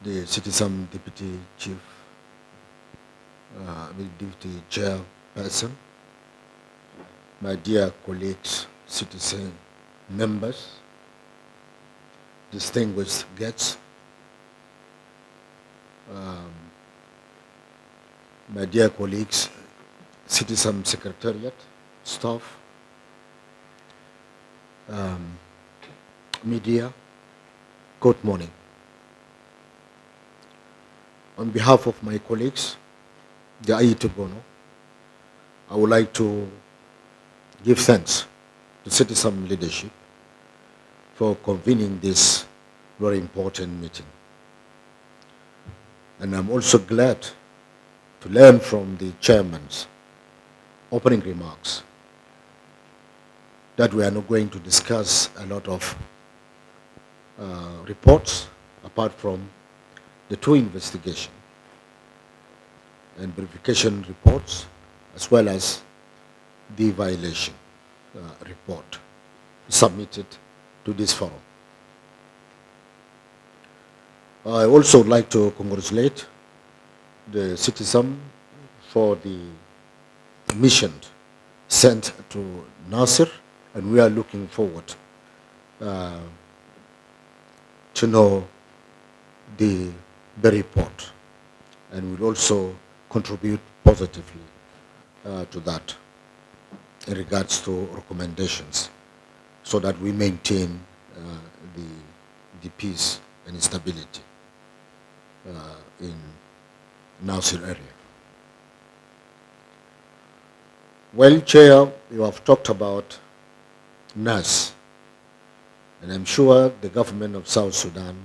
the Citizen Deputy Chief, Deputy Chairperson, my dear colleagues, citizen members, distinguished guests, my dear colleagues, Citizen Secretariat, staff, media, good morning. On behalf of my colleagues, the ITGoNU, I would like to give thanks to citizen leadership for convening this very important meeting. And I'm also glad to learn from the chairman's opening remarks that we are not going to discuss a lot of reports apart from the two investigation and verification reports, as well as the violation report submitted to this forum. I also would like to congratulate the citizen for the mission sent to Nasir, and we are looking forward to know the report, and will also contribute positively to that in regards to recommendations, so that we maintain the peace and stability in Nasir area. Well, Chair, you have talked about NAS, and I'm sure the government of South Sudan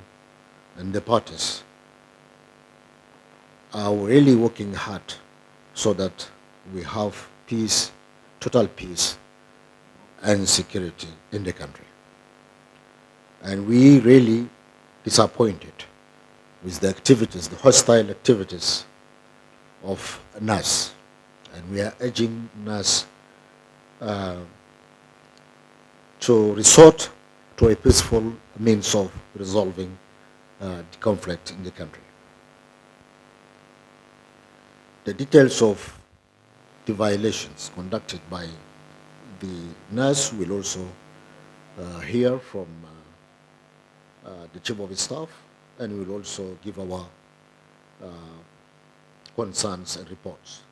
and the parties are really working hard so that we have peace, total peace and security in the country. And we really disappointed with the activities, the hostile activities of NAS. And we are urging NAS to resort to a peaceful means of resolving the conflict in the country. The details of the violations conducted by the NAS will also hear from the Chief of Staff, and we will also give our concerns and reports.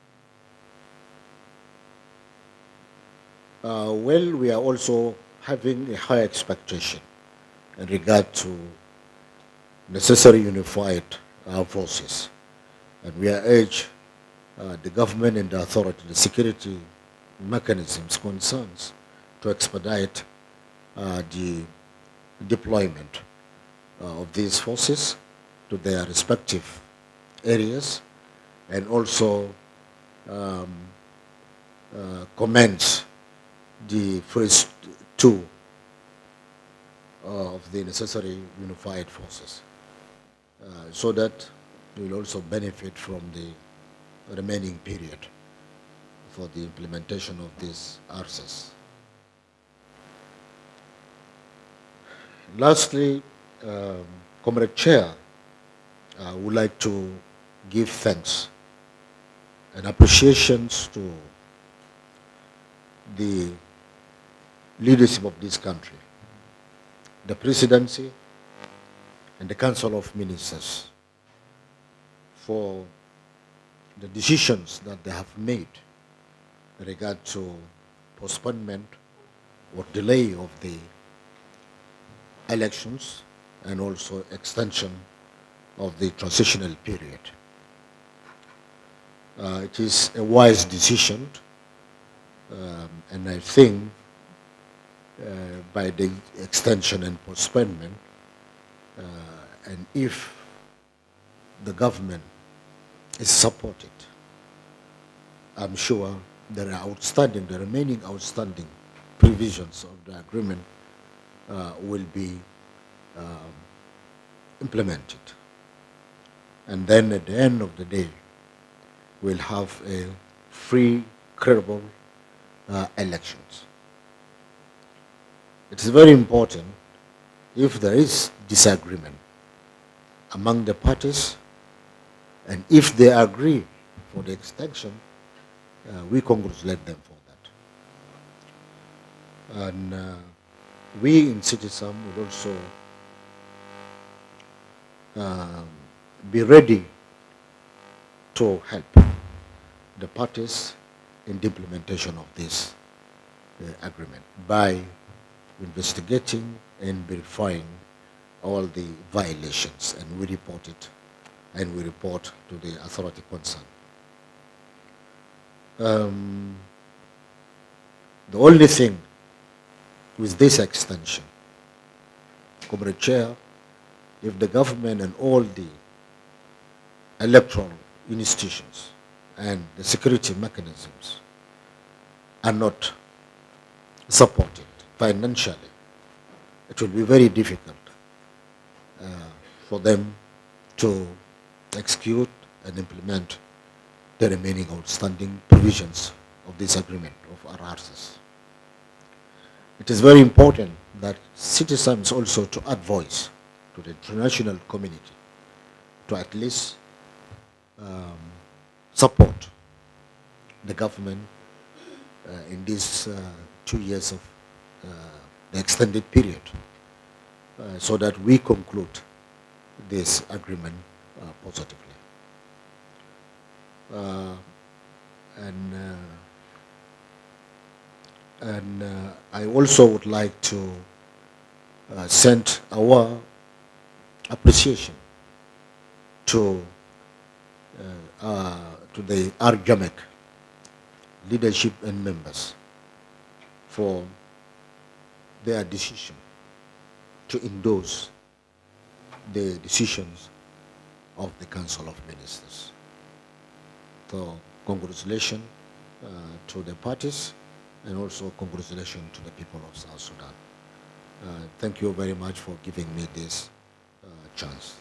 Well, we are also having a high expectation in regard to necessary unified forces. And we are urged the government and the authority, the security mechanisms concerns, to expedite the deployment of these forces to their respective areas, and also commence the first two of the necessary unified forces, so that we will also benefit from the remaining period for the implementation of this RCS. Lastly, Comrade Chair, I would like to give thanks and appreciations to the leadership of this country, the presidency and the Council of Ministers, for the decisions that they have made in regard to postponement or delay of the elections, and also extension of the transitional period. It is a wise decision, and I think by the extension and postponement, and if the government is supported, I'm sure the remaining outstanding provisions of the agreement will be implemented. And then at the end of the day, we'll have a free, credible elections. It is very important, if there is disagreement among the parties, and if they agree for the extension, we congratulate them for that. And we in Citizen would also be ready to help the parties in the implementation of this agreement by investigating and verifying all the violations, and we report it, and we report to the authority concerned. The only thing with this extension, Comrade Chair, if the government and all the electoral institutions and the security mechanisms are not supported financially, it will be very difficult for them to execute and implement the remaining outstanding provisions of this agreement of RRCs. It is very important that citizens also to add voice to the international community to at least support the government in these 2 years of the extended period, so that we conclude this agreement positively. And I also would like to send our appreciation to the RGMEC leadership and members for their decision to endorse the decisions of the Council of Ministers. So congratulations to the parties, and also congratulations to the people of South Sudan. Thank you very much for giving me this chance.